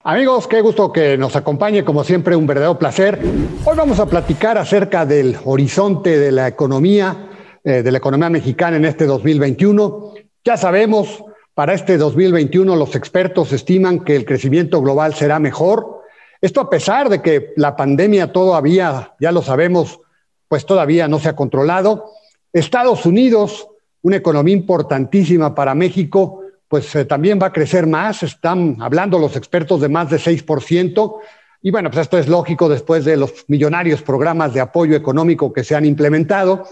Amigos, qué gusto que nos acompañe, como siempre, un verdadero placer. Hoy vamos a platicar acerca del horizonte de la economía mexicana en este 2021. Ya sabemos, para este 2021 los expertos estiman que el crecimiento global será mejor. Esto a pesar de que la pandemia todavía, ya lo sabemos, pues todavía no se ha controlado. Estados Unidos, una economía importantísima para México, pues también va a crecer más. Están hablando los expertos de más de 6%. Y bueno, pues esto es lógico después de los millonarios programas de apoyo económico que se han implementado.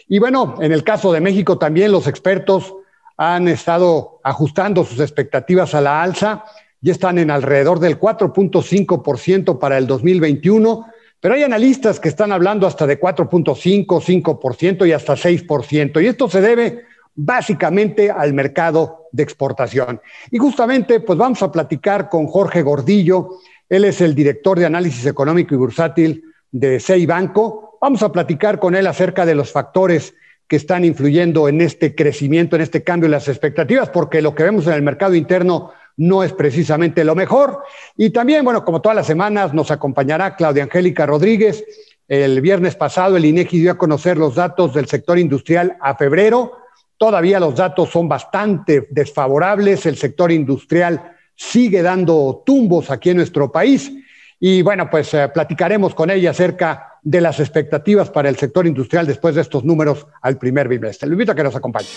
Y bueno, en el caso de México también los expertos han estado ajustando sus expectativas a la alza y están en alrededor del 4.5% para el 2021, pero hay analistas que están hablando hasta de 4.5, 5% y hasta 6%. Y esto se debe básicamente al mercado de exportación. Y justamente, pues vamos a platicar con Jorge Gordillo. Él es el director de análisis económico y bursátil de CI Banco. Vamos a platicar con él acerca de los factores que están influyendo en este crecimiento, en este cambio de las expectativas, porque lo que vemos en el mercado interno no es precisamente lo mejor. Y también, bueno, como todas las semanas, nos acompañará Claudia Angélica Rodríguez. El viernes pasado el INEGI dio a conocer los datos del sector industrial a febrero. Todavía los datos son bastante desfavorables. El sector industrial sigue dando tumbos aquí en nuestro país. Y bueno, pues platicaremos con ella acerca de las expectativas para el sector industrial después de estos números al primer bimestre. Le invito a que nos acompañe.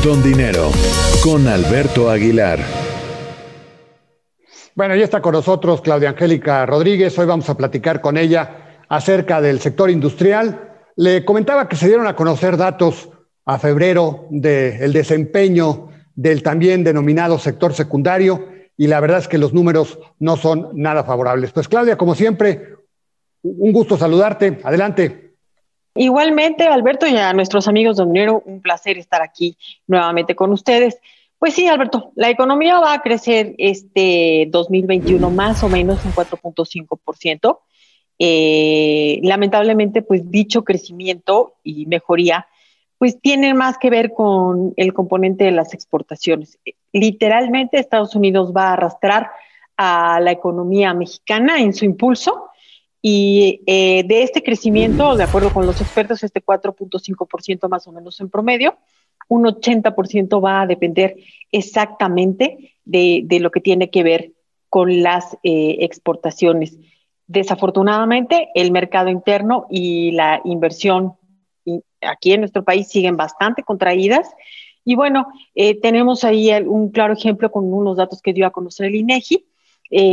Don Dinero, con Alberto Aguilar. Bueno, ya está con nosotros Claudia Angélica Rodríguez. Hoy vamos a platicar con ella acerca del sector industrial. Le comentaba que se dieron a conocer datos a febrero del desempeño del también denominado sector secundario y la verdad es que los números no son nada favorables. Pues Claudia, como siempre, un gusto saludarte. Adelante. Igualmente, Alberto, y a nuestros amigos de Dinero, un placer estar aquí nuevamente con ustedes. Pues sí, Alberto, la economía va a crecer este 2021 más o menos un 4.5%. Lamentablemente, pues dicho crecimiento y mejoría, pues tiene más que ver con el componente de las exportaciones. Literalmente, Estados Unidos va a arrastrar a la economía mexicana en su impulso. Y de este crecimiento, de acuerdo con los expertos, este 4.5% más o menos en promedio, un 80% va a depender exactamente de lo que tiene que ver con las exportaciones. Desafortunadamente, el mercado interno y la inversión aquí en nuestro país siguen bastante contraídas. Y bueno, tenemos ahí un claro ejemplo con unos datos que dio a conocer el INEGI.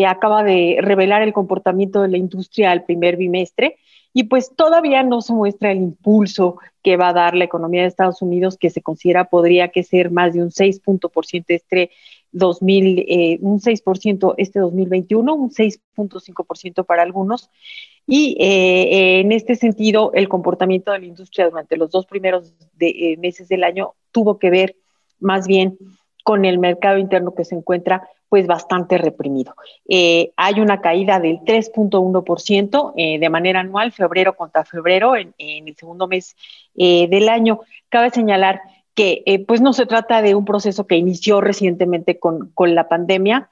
Acaba de revelar el comportamiento de la industria al primer bimestre y pues todavía no se muestra el impulso que va a dar la economía de Estados Unidos, que se considera podría que ser más de un 6% un 6% este 2021, un 6.5% para algunos. Y en este sentido, el comportamiento de la industria durante los dos primeros meses del año tuvo que ver más bien con el mercado interno que se encuentra pues bastante reprimido. Hay una caída del 3.1% de manera anual, febrero contra febrero, en el segundo mes del año. Cabe señalar que pues no se trata de un proceso que inició recientemente con la pandemia,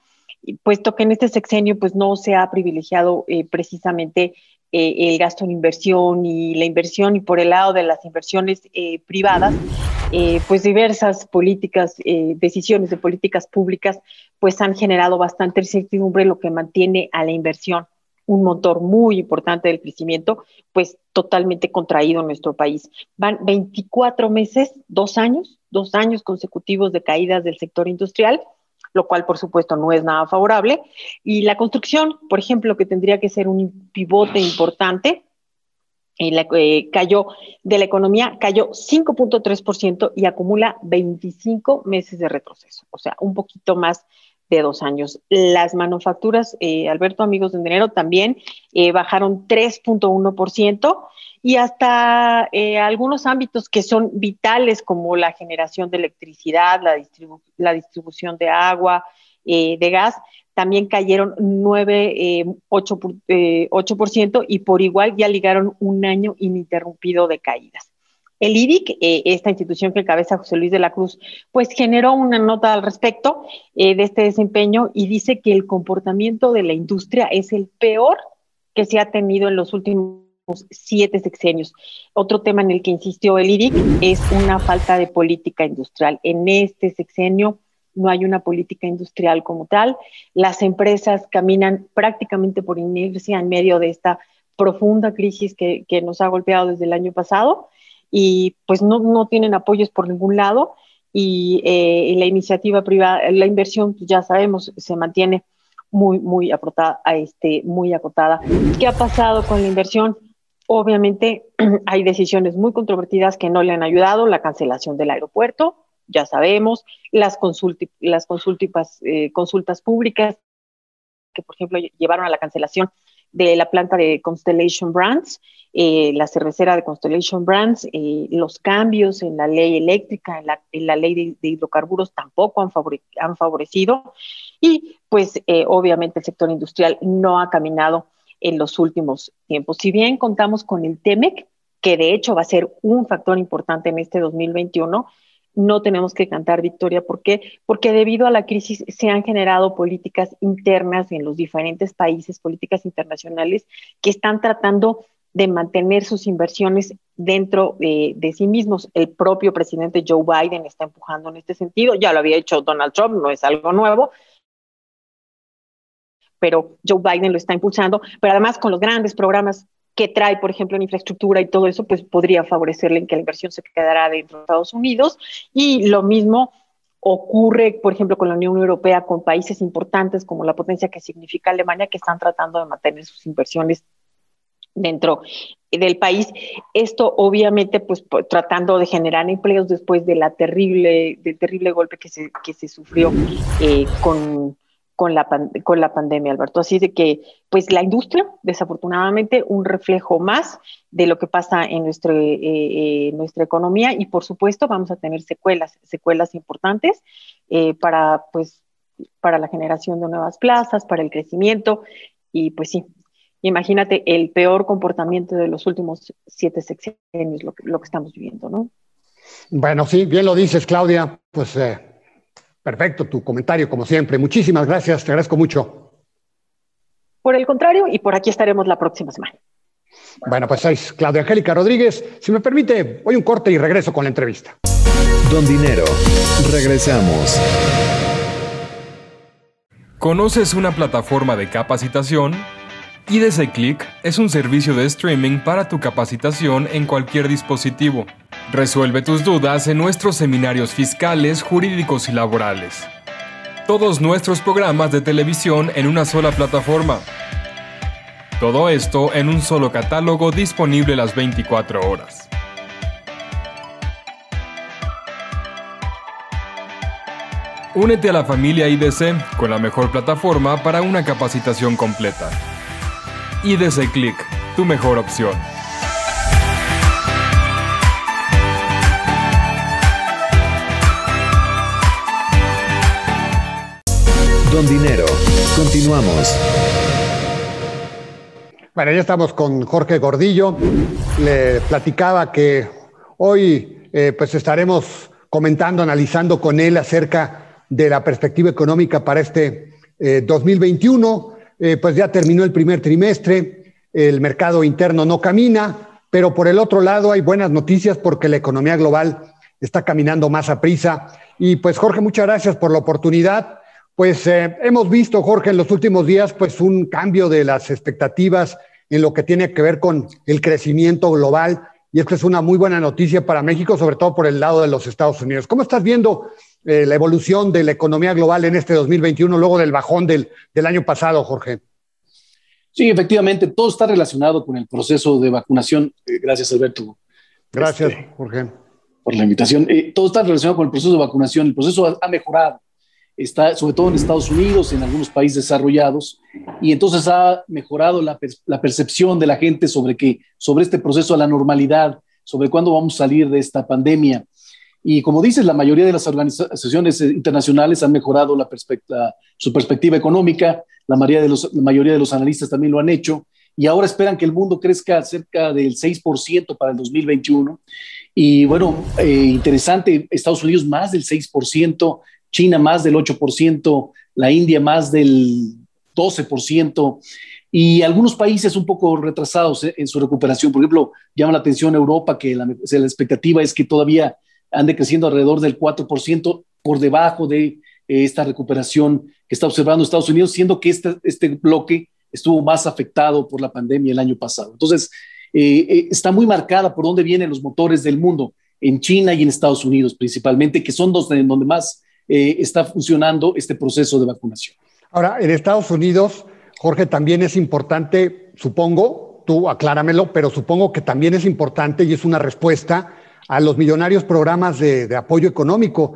puesto que en este sexenio pues no se ha privilegiado precisamente el gasto en inversión y la inversión, y por el lado de las inversiones privadas, pues diversas políticas, decisiones de políticas públicas, pues han generado bastante incertidumbre, lo que mantiene a la inversión, un motor muy importante del crecimiento, pues totalmente contraído en nuestro país. Van 24 meses, 2 años consecutivos de caídas del sector industrial, lo cual por supuesto no es nada favorable. Y la construcción, por ejemplo, que tendría que ser un pivote importante, cayó de la economía, cayó 5.3% y acumula 25 meses de retroceso, o sea, un poquito más de 2 años. Las manufacturas, Alberto, amigos de dinero, también bajaron 3.1%, y hasta algunos ámbitos que son vitales como la generación de electricidad, la distribución de agua, de gas, también cayeron 8%, y por igual ya ligaron un año ininterrumpido de caídas. El IDIC, esta institución que encabeza José Luis de la Cruz, pues generó una nota al respecto de este desempeño y dice que el comportamiento de la industria es el peor que se ha tenido en los últimos 7 sexenios. Otro tema en el que insistió el IDIC es una falta de política industrial. En este sexenio no hay una política industrial como tal. Las empresas caminan prácticamente por inercia en medio de esta profunda crisis que nos ha golpeado desde el año pasado, y pues no tienen apoyos por ningún lado, y la iniciativa privada, la inversión, ya sabemos, se mantiene muy acotada. ¿Qué ha pasado con la inversión? Obviamente hay decisiones muy controvertidas que no le han ayudado: la cancelación del aeropuerto, ya sabemos, las consultas públicas que, por ejemplo, llevaron a la cancelación de la planta de Constellation Brands, la cervecera de Constellation Brands, los cambios en la ley eléctrica, en la ley de hidrocarburos tampoco han favorecido, y pues obviamente el sector industrial no ha caminado en los últimos tiempos. Si bien contamos con el TEMEC, que de hecho va a ser un factor importante en este 2021, no tenemos que cantar victoria. ¿Por qué? Porque debido a la crisis se han generado políticas internas en los diferentes países, políticas internacionales, que están tratando de mantener sus inversiones dentro de sí mismos. El propio presidente Joe Biden está empujando en este sentido. Ya lo había hecho Donald Trump, no es algo nuevo, pero Joe Biden lo está impulsando. Pero además, con los grandes programas que trae, por ejemplo, en infraestructura y todo eso, pues podría favorecerle en que la inversión se quedará dentro de Estados Unidos. Y lo mismo ocurre, por ejemplo, con la Unión Europea, con países importantes como la potencia que significa Alemania, que están tratando de mantener sus inversiones dentro del país. Esto obviamente pues tratando de generar empleos después de del terrible golpe que se sufrió con la pandemia, Alberto. Así de que, pues la industria, desafortunadamente, un reflejo más de lo que pasa en nuestra economía, y por supuesto vamos a tener secuelas importantes para la generación de nuevas plazas, para el crecimiento, y pues sí, imagínate el peor comportamiento de los últimos 7 sexenios, lo que estamos viviendo, ¿no? Bueno, sí, bien lo dices, Claudia, pues perfecto tu comentario, como siempre. Muchísimas gracias, te agradezco mucho. Por el contrario, y por aquí estaremos la próxima semana. Bueno, pues es Claudia Angélica Rodríguez. Si me permite, voy un corte y regreso con la entrevista. Don Dinero, regresamos. ¿Conoces una plataforma de capacitación? IDC Click es un servicio de streaming para tu capacitación en cualquier dispositivo. Resuelve tus dudas en nuestros seminarios fiscales, jurídicos y laborales. Todos nuestros programas de televisión en una sola plataforma. Todo esto en un solo catálogo disponible las 24 horas. Únete a la familia IDC con la mejor plataforma para una capacitación completa. IDC Click, tu mejor opción. Don Dinero, continuamos. Bueno, ya estamos con Jorge Gordillo. Le platicaba que hoy pues estaremos comentando, analizando con él acerca de la perspectiva económica para este 2021. Pues ya terminó el primer trimestre, el mercado interno no camina, pero por el otro lado hay buenas noticias porque la economía global está caminando más a prisa. Y pues Jorge, muchas gracias por la oportunidad. Pues hemos visto, Jorge, en los últimos días pues un cambio de las expectativas en lo que tiene que ver con el crecimiento global, y esto es una muy buena noticia para México, sobre todo por el lado de los Estados Unidos. ¿Cómo estás viendo la evolución de la economía global en este 2021, luego del bajón del año pasado, Jorge? Sí, efectivamente, todo está relacionado con el proceso de vacunación. Gracias, Alberto. Gracias, Jorge, por la invitación. Todo está relacionado con el proceso de vacunación. El proceso ha mejorado, está sobre todo en Estados Unidos, en algunos países desarrollados, y entonces ha mejorado la percepción de la gente sobre este proceso a la normalidad, sobre cuándo vamos a salir de esta pandemia. Y como dices, la mayoría de las organizaciones internacionales han mejorado su perspectiva económica, la mayoría de los analistas también lo han hecho, y ahora esperan que el mundo crezca cerca del 6% para el 2021. Y bueno, interesante, Estados Unidos más del 6%, China más del 8%, la India más del 12%, y algunos países un poco retrasados en su recuperación. Por ejemplo, llama la atención Europa, que la expectativa es que todavía ande creciendo alrededor del 4%, por debajo de esta recuperación que está observando Estados Unidos, siendo que este bloque estuvo más afectado por la pandemia el año pasado. Entonces, está muy marcada por dónde vienen los motores del mundo, en China y en Estados Unidos principalmente, que son donde más está funcionando este proceso de vacunación. Ahora, en Estados Unidos, Jorge, también es importante, supongo, tú acláramelo, pero supongo que también es importante y es una respuesta a los millonarios programas de apoyo económico.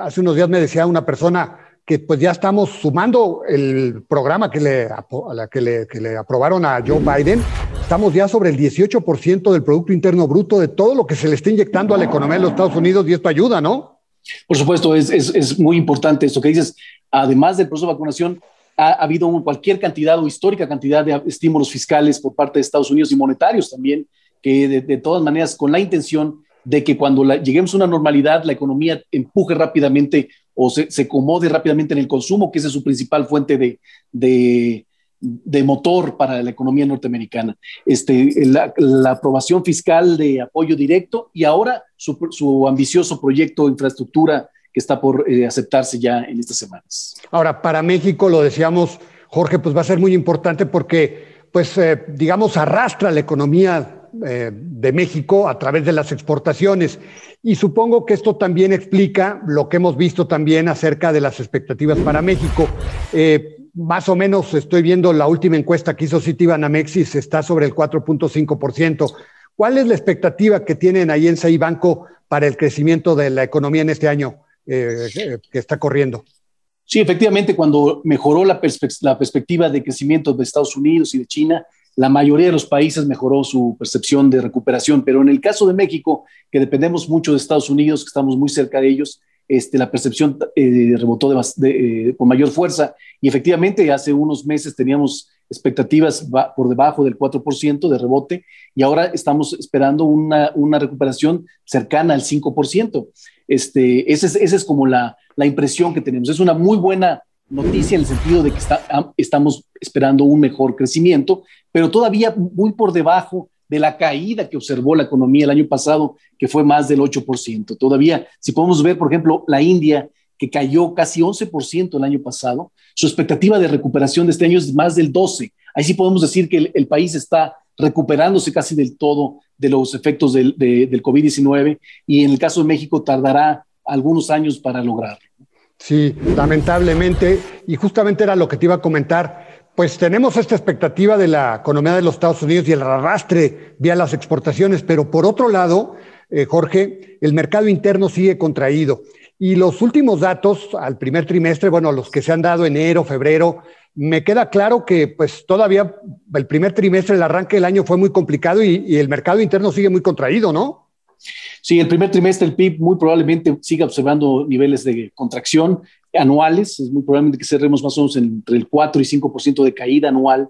Hace unos días me decía una persona que pues ya estamos sumando el programa que le aprobaron a Joe Biden. Estamos ya sobre el 18% del Producto Interno Bruto de todo lo que se le está inyectando a la economía de los Estados Unidos, y esto ayuda, ¿no? Por supuesto, es muy importante esto que dices. Además del proceso de vacunación, ha habido cualquier cantidad o histórica cantidad de estímulos fiscales por parte de Estados Unidos y monetarios también, que de todas maneras con la intención de que cuando lleguemos a una normalidad, la economía empuje rápidamente o se acomode rápidamente en el consumo, que esa es su principal fuente de motor para la economía norteamericana. La aprobación fiscal de apoyo directo y ahora su ambicioso proyecto de infraestructura que está por aceptarse ya en estas semanas. Ahora, para México, lo decíamos, Jorge, pues va a ser muy importante porque, pues, digamos, arrastra la economía de México a través de las exportaciones. Y supongo que esto también explica lo que hemos visto también acerca de las expectativas para México. Más o menos estoy viendo la última encuesta que hizo Citibanamex, está sobre el 4.5%. ¿Cuál es la expectativa que tienen ahí en Banco para el crecimiento de la economía en este año que está corriendo? Sí, efectivamente, cuando mejoró la perspectiva de crecimiento de Estados Unidos y de China, la mayoría de los países mejoró su percepción de recuperación, pero en el caso de México, que dependemos mucho de Estados Unidos, que estamos muy cerca de ellos, la percepción rebotó con mayor fuerza, y efectivamente hace unos meses teníamos expectativas por debajo del 4% de rebote, y ahora estamos esperando una recuperación cercana al 5%. Esa es como la impresión que tenemos. Es una muy buena noticia en el sentido de que estamos esperando un mejor crecimiento, pero todavía muy por debajo de la caída que observó la economía el año pasado, que fue más del 8%. Todavía, si podemos ver, por ejemplo, la India, que cayó casi 11% el año pasado, su expectativa de recuperación de este año es más del 12%. Ahí sí podemos decir que el país está recuperándose casi del todo de los efectos del COVID-19, y en el caso de México tardará algunos años para lograrlo. Sí, lamentablemente, y justamente era lo que te iba a comentar. Pues tenemos esta expectativa de la economía de los Estados Unidos y el arrastre vía las exportaciones, pero por otro lado, Jorge, el mercado interno sigue contraído. Y los últimos datos al primer trimestre, bueno, los que se han dado enero, febrero, me queda claro que pues todavía el primer trimestre, el arranque del año fue muy complicado y el mercado interno sigue muy contraído, ¿no? Sí, el primer trimestre el PIB muy probablemente siga observando niveles de contracción anuales. Es muy probablemente que cerremos más o menos entre el 4 y 5% de caída anual,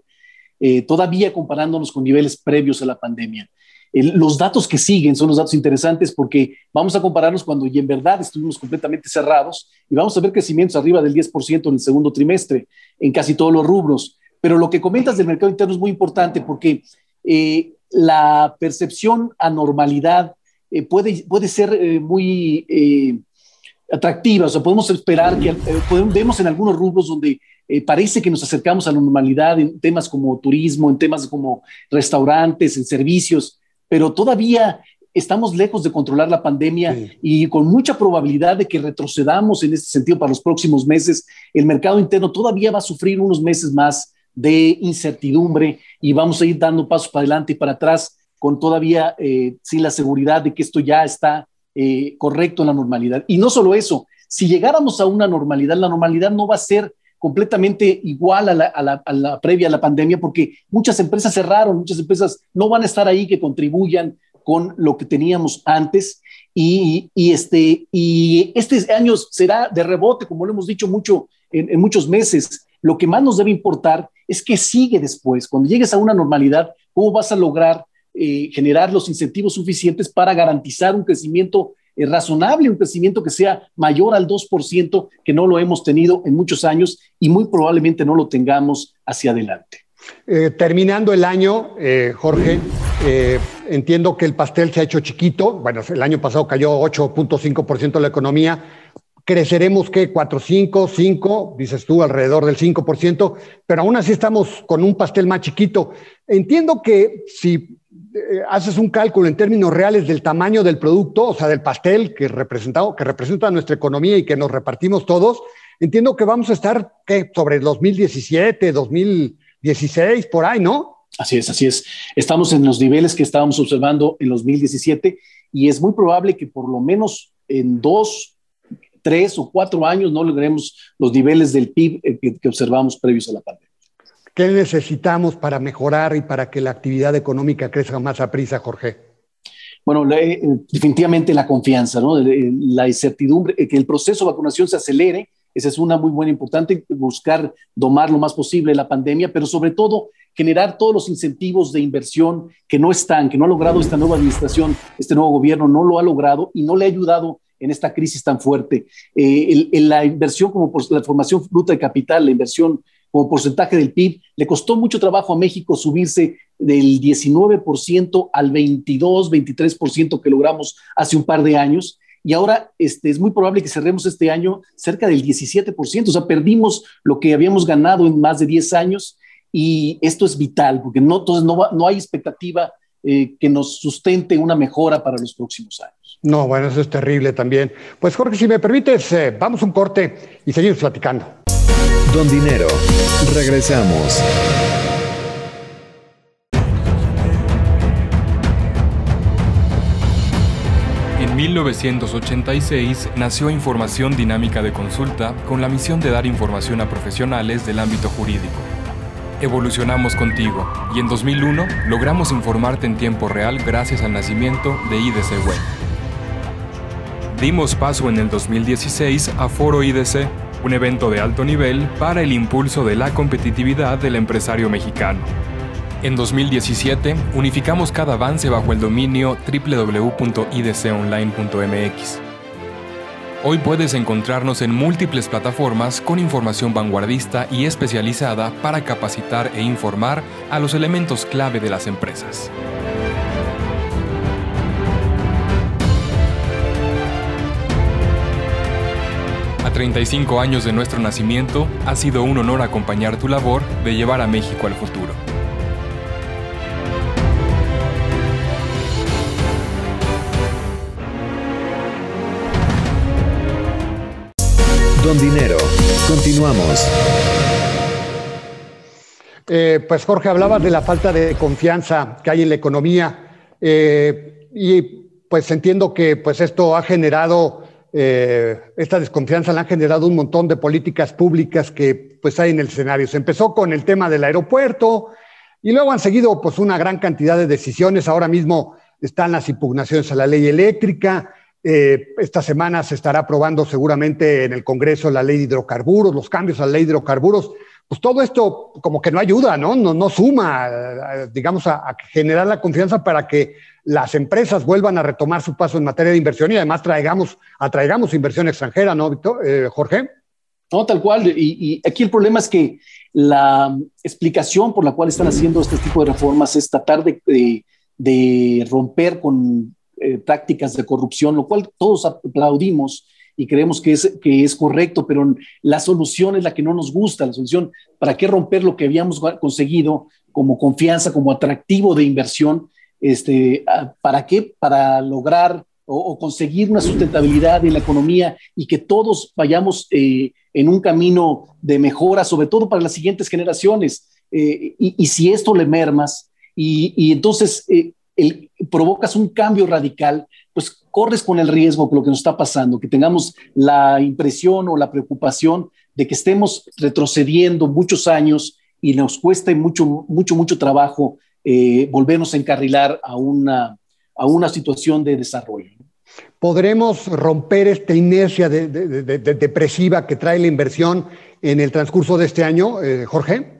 todavía comparándonos con niveles previos a la pandemia. Los datos que siguen son los datos interesantes porque vamos a compararnos cuando y en verdad estuvimos completamente cerrados, y vamos a ver crecimientos arriba del 10% en el segundo trimestre en casi todos los rubros. Pero lo que comentas del mercado interno es muy importante porque la percepción a normalidad puede ser muy atractiva. O sea, podemos esperar que vemos en algunos rubros donde parece que nos acercamos a la normalidad en temas como turismo, en temas como restaurantes, en servicios, pero todavía estamos lejos de controlar la pandemia, sí, y con mucha probabilidad de que retrocedamos en este sentido para los próximos meses. El mercado interno todavía va a sufrir unos meses más de incertidumbre y vamos a ir dando pasos para adelante y para atrás con todavía sin la seguridad de que esto ya está correcto en la normalidad. Y no solo eso, si llegáramos a una normalidad, la normalidad no va a ser completamente igual a la previa a la pandemia, porque muchas empresas cerraron, muchas empresas no van a estar ahí que contribuyan con lo que teníamos antes y este año será de rebote, como lo hemos dicho mucho en muchos meses. Lo que más nos debe importar es qué sigue después. Cuando llegues a una normalidad, ¿cómo vas a lograr generar los incentivos suficientes para garantizar un crecimiento razonable, un crecimiento que sea mayor al 2%, que no lo hemos tenido en muchos años y muy probablemente no lo tengamos hacia adelante? Terminando el año, Jorge, entiendo que el pastel se ha hecho chiquito. Bueno, el año pasado cayó 8.5% la economía. Creceremos, ¿qué? 4, 5, 5, dices tú, alrededor del 5%, pero aún así estamos con un pastel más chiquito. Entiendo que si haces un cálculo en términos reales del tamaño del producto, o sea, del pastel que representa nuestra economía y que nos repartimos todos, entiendo que vamos a estar, ¿qué? Sobre el 2017, 2016, por ahí, ¿no? Así es, así es. Estamos en los niveles que estábamos observando en 2017 y es muy probable que por lo menos en 2, 3 o 4 años no logremos los niveles del PIB que observamos previos a la pandemia. ¿Qué necesitamos para mejorar y para que la actividad económica crezca más a prisa, Jorge? Bueno, definitivamente la confianza, ¿no? La incertidumbre, que el proceso de vacunación se acelere. Esa es una muy buena, importante, buscar domar lo más posible la pandemia, pero sobre todo generar todos los incentivos de inversión que no ha logrado esta nueva administración, este nuevo gobierno no lo ha logrado y no le ha ayudado en esta crisis tan fuerte. La inversión como la formación bruta de capital, la inversión como porcentaje del PIB, le costó mucho trabajo a México subirse del 19% al 22, 23% que logramos hace un par de años. Y ahora es muy probable que cerremos este año cerca del 17%. O sea, perdimos lo que habíamos ganado en más de 10 años y esto es vital porque entonces no hay expectativa que nos sustente una mejora para los próximos años. No, bueno, eso es terrible también. Pues Jorge, si me permites, vamos a un corte y seguimos platicando. Don Dinero, regresamos. En 1986 nació Información Dinámica de Consulta con la misión de dar información a profesionales del ámbito jurídico. Evolucionamos contigo y en 2001 logramos informarte en tiempo real gracias al nacimiento de IDC Web. Dimos paso en el 2016 a Foro IDC, un evento de alto nivel para el impulso de la competitividad del empresario mexicano. En 2017, unificamos cada avance bajo el dominio www.idconline.mx. Hoy puedes encontrarnos en múltiples plataformas con información vanguardista y especializada para capacitar e informar a los elementos clave de las empresas. A 35 años de nuestro nacimiento, ha sido un honor acompañar tu labor de llevar a México al futuro. Don Dinero, continuamos. Pues Jorge, hablabas de la falta de confianza que hay en la economía y pues entiendo que pues esto ha generado, esta desconfianza la han generado un montón de políticas públicas que pues hay en el escenario. Se empezó con el tema del aeropuerto y luego han seguido pues una gran cantidad de decisiones. Ahora mismo están las impugnaciones a la ley eléctrica. Esta semana se estará aprobando seguramente en el Congreso la ley de hidrocarburos, los cambios a la ley de hidrocarburos. Pues todo esto como que no ayuda, no suma, digamos, a generar la confianza para que las empresas vuelvan a retomar su paso en materia de inversión y además atraigamos inversión extranjera, ¿no, Víctor? Jorge. No, tal cual. Y aquí el problema es que la explicación por la cual están haciendo este tipo de reformas es tratar de romper con prácticas de corrupción, lo cual todos aplaudimos y creemos que es correcto, pero la solución es la que no nos gusta. La solución, ¿para qué romper lo que habíamos conseguido como confianza, como atractivo de inversión? ¿Para qué? Para lograr o conseguir una sustentabilidad en la economía y que todos vayamos en un camino de mejora, sobre todo para las siguientes generaciones. Y si esto le mermas y entonces provocas un cambio radical, pues corres con el riesgo de lo que nos está pasando, que tengamos la impresión o la preocupación de que estemos retrocediendo muchos años y nos cueste mucho trabajo volvernos a encarrilar a a una situación de desarrollo. ¿Podremos romper esta inercia depresiva que trae la inversión en el transcurso de este año, Jorge?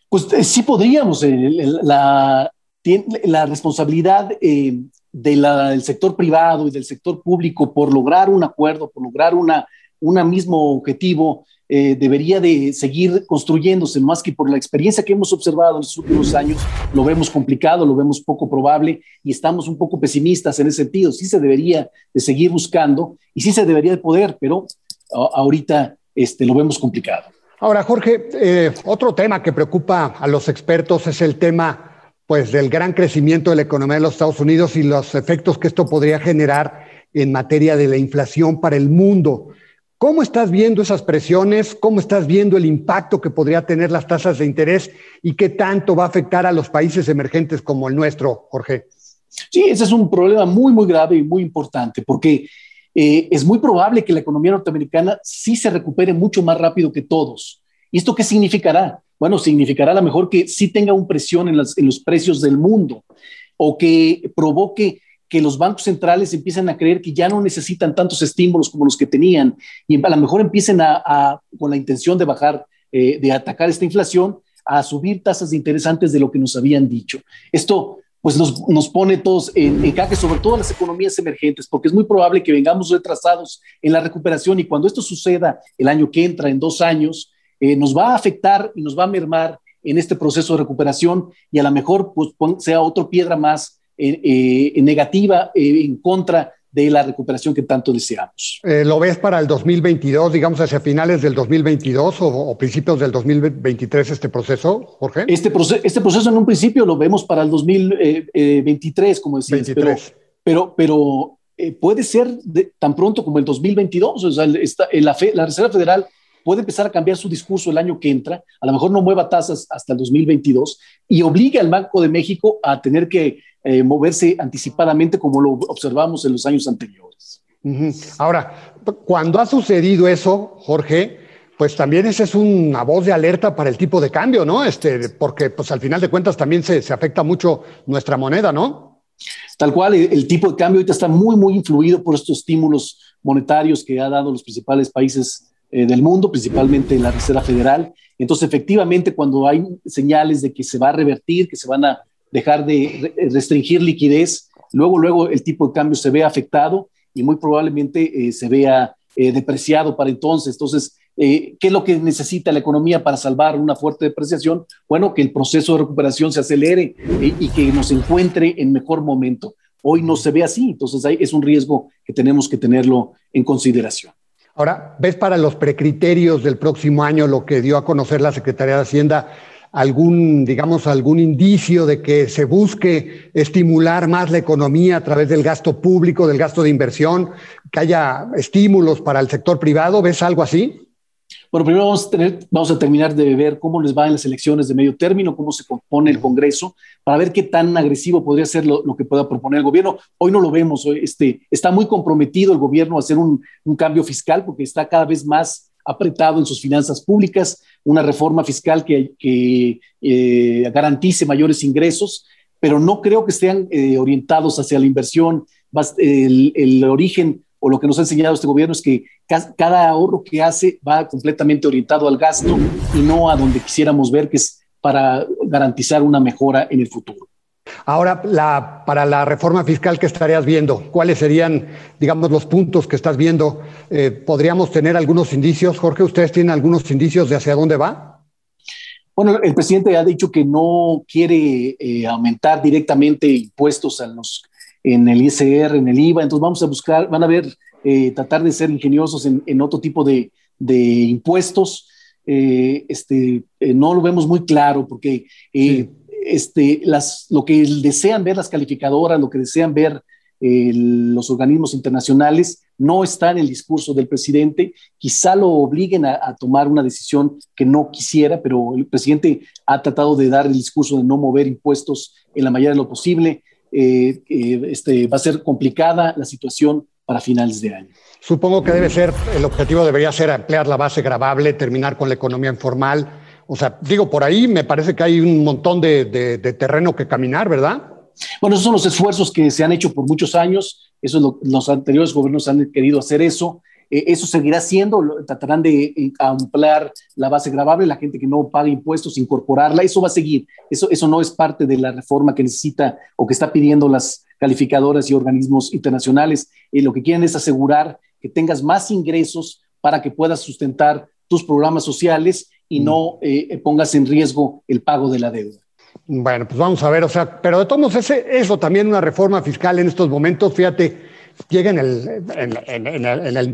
Pues sí podríamos. La responsabilidad del sector privado y del sector público por lograr un acuerdo, por lograr un mismo objetivo, debería de seguir construyéndose, más que por la experiencia que hemos observado en los últimos años. Lo vemos complicado, lo vemos poco probable y estamos un poco pesimistas en ese sentido. Sí se debería de seguir buscando y sí se debería de poder, pero ahorita lo vemos complicado. Ahora, Jorge, otro tema que preocupa a los expertos es el tema, pues, del gran crecimiento de la economía de los Estados Unidos y los efectos que esto podría generar en materia de la inflación para el mundo. ¿Cómo estás viendo esas presiones? ¿Cómo estás viendo el impacto que podría tener las tasas de interés y qué tanto va a afectar a los países emergentes como el nuestro, Jorge? Sí, ese es un problema muy, muy grave y muy importante porque es muy probable que la economía norteamericana sí se recupere mucho más rápido que todos. ¿Y esto qué significará? Bueno, significará a lo mejor que sí tenga una presión en los precios del mundo o que provoque que los bancos centrales empiecen a creer que ya no necesitan tantos estímulos como los que tenían y a lo mejor empiecen con la intención de bajar, de atacar esta inflación, a subir tasas de interés antes de lo que nos habían dicho. Esto pues nos pone todos en jaque, sobre todo las economías emergentes, porque es muy probable que vengamos retrasados en la recuperación y cuando esto suceda el año que entra, en 2 años, nos va a afectar y nos va a mermar en este proceso de recuperación y a lo mejor pues, sea otra piedra más negativa en contra de la recuperación que tanto deseamos. ¿Lo ves para el 2022, digamos hacia finales del 2022 o principios del 2023 este proceso, Jorge? Este proceso en un principio lo vemos para el 2023, como decías, 23. pero puede ser tan pronto como el 2022. O sea, la Reserva Federal puede empezar a cambiar su discurso el año que entra, a lo mejor no mueva tasas hasta el 2022 y obligue al Banco de México a tener que moverse anticipadamente como lo observamos en los años anteriores. Ahora, cuando ha sucedido eso, Jorge, pues también esa es una voz de alerta para el tipo de cambio, ¿no? Porque pues al final de cuentas también se afecta mucho nuestra moneda, ¿no? Tal cual, el tipo de cambio ahorita está muy, muy influido por estos estímulos monetarios que ha dado los principales países del mundo, principalmente la Reserva Federal. Entonces, efectivamente, cuando hay señales de que se va a revertir, que se van a dejar de restringir liquidez, luego el tipo de cambio se ve afectado y muy probablemente se vea depreciado para entonces. Entonces, ¿qué es lo que necesita la economía para salvar una fuerte depreciación? Bueno, que el proceso de recuperación se acelere y que nos encuentre en mejor momento. Hoy no se ve así, entonces es un riesgo que tenemos que tenerlo en consideración. Ahora, ¿ves para los precriterios del próximo año lo que dio a conocer la Secretaría de Hacienda algún indicio de que se busque estimular más la economía a través del gasto público, del gasto de inversión, que haya estímulos para el sector privado? ¿Ves algo así? Bueno, primero vamos a terminar de ver cómo les va en las elecciones de medio término, cómo se compone el Congreso, para ver qué tan agresivo podría ser lo que pueda proponer el gobierno. Hoy no lo vemos, está muy comprometido el gobierno a hacer un cambio fiscal porque está cada vez más apretado en sus finanzas públicas, una reforma fiscal que garantice mayores ingresos, pero no creo que estén orientados hacia la inversión. El origen o lo que nos ha enseñado este gobierno es que cada ahorro que hace va completamente orientado al gasto y no a donde quisiéramos ver, que es para garantizar una mejora en el futuro. Ahora, para la reforma fiscal que estarías viendo, ¿cuáles serían, digamos, los puntos que estás viendo? ¿Podríamos tener algunos indicios? Jorge, ¿ustedes tienen algunos indicios de hacia dónde va? Bueno, el presidente ha dicho que no quiere aumentar directamente impuestos en el ISR, en el IVA, entonces vamos a buscar, van a ver, tratar de ser ingeniosos en otro tipo de impuestos. No lo vemos muy claro porque sí. Lo que desean ver las calificadoras, lo que desean ver los organismos internacionales no está en el discurso del presidente. Quizá lo obliguen a tomar una decisión que no quisiera, pero el presidente ha tratado de dar el discurso de no mover impuestos en la medida de lo posible. Va a ser complicada la situación para finales de año. Supongo que el objetivo debería ser ampliar la base gravable, terminar con la economía informal. O sea, digo, por ahí me parece que hay un montón de terreno que caminar, ¿verdad? Bueno, esos son los esfuerzos que se han hecho por muchos años. Los anteriores gobiernos han querido hacer eso. Eso seguirá siendo, tratarán de ampliar la base gravable, la gente que no paga impuestos, incorporarla, eso va a seguir. Eso no es parte de la reforma que necesita o que está pidiendo las calificadoras y organismos internacionales. Lo que quieren es asegurar que tengas más ingresos para que puedas sustentar tus programas sociales y no pongas en riesgo el pago de la deuda. Bueno, pues vamos a ver, pero de todos modos, eso también una reforma fiscal en estos momentos, fíjate, llega en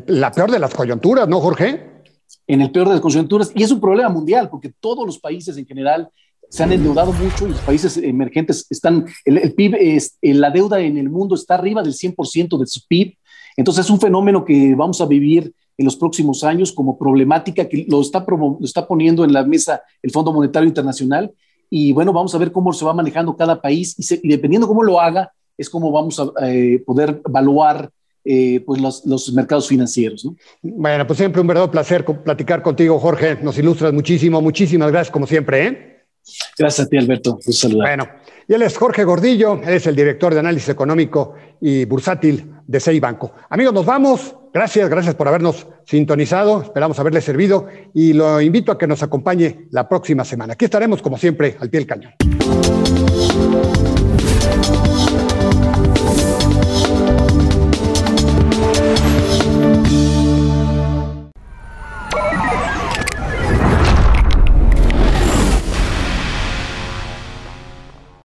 la peor de las coyunturas, ¿no, Jorge? En el peor de las coyunturas, y es un problema mundial, porque todos los países en general se han endeudado mucho y los países emergentes están, el PIB, la deuda en el mundo está arriba del 100% de su PIB, entonces es un fenómeno que vamos a vivir en los próximos años como problemática que lo está poniendo en la mesa el Fondo Monetario Internacional, y bueno, vamos a ver cómo se va manejando cada país, y dependiendo cómo lo haga, es como vamos a poder evaluar pues los mercados financieros, ¿no? Bueno, pues siempre un verdadero placer platicar contigo, Jorge. Nos ilustras muchísimo. Muchísimas gracias, como siempre, ¿eh? Gracias a ti, Alberto. Un saludo. Bueno, y él es Jorge Gordillo, es el director de análisis económico y bursátil de CI Banco. Amigos, nos vamos. Gracias por habernos sintonizado. Esperamos haberles servido y lo invito a que nos acompañe la próxima semana. Aquí estaremos, como siempre, al pie del cañón.